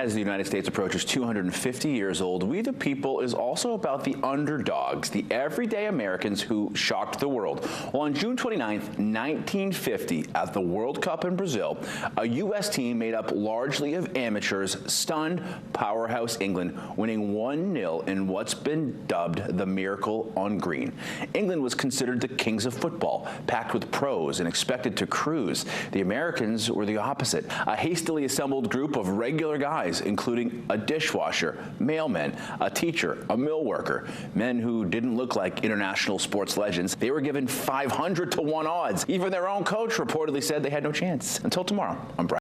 As the United States approaches 250 years old, We the People is also about the underdogs, the everyday Americans who shocked the world. Well, on June 29th, 1950, at the World Cup in Brazil, a U.S. team made up largely of amateurs stunned powerhouse England, winning 1-0 in what's been dubbed the Miracle on Green. England was considered the kings of football, packed with pros and expected to cruise. The Americans were the opposite, a hastily assembled group of regular guys, including a dishwasher, mailmen, a teacher, a mill worker, men who didn't look like international sports legends. They were given 500-to-1 odds. Even their own coach reportedly said they had no chance. Until tomorrow, I'm Brian.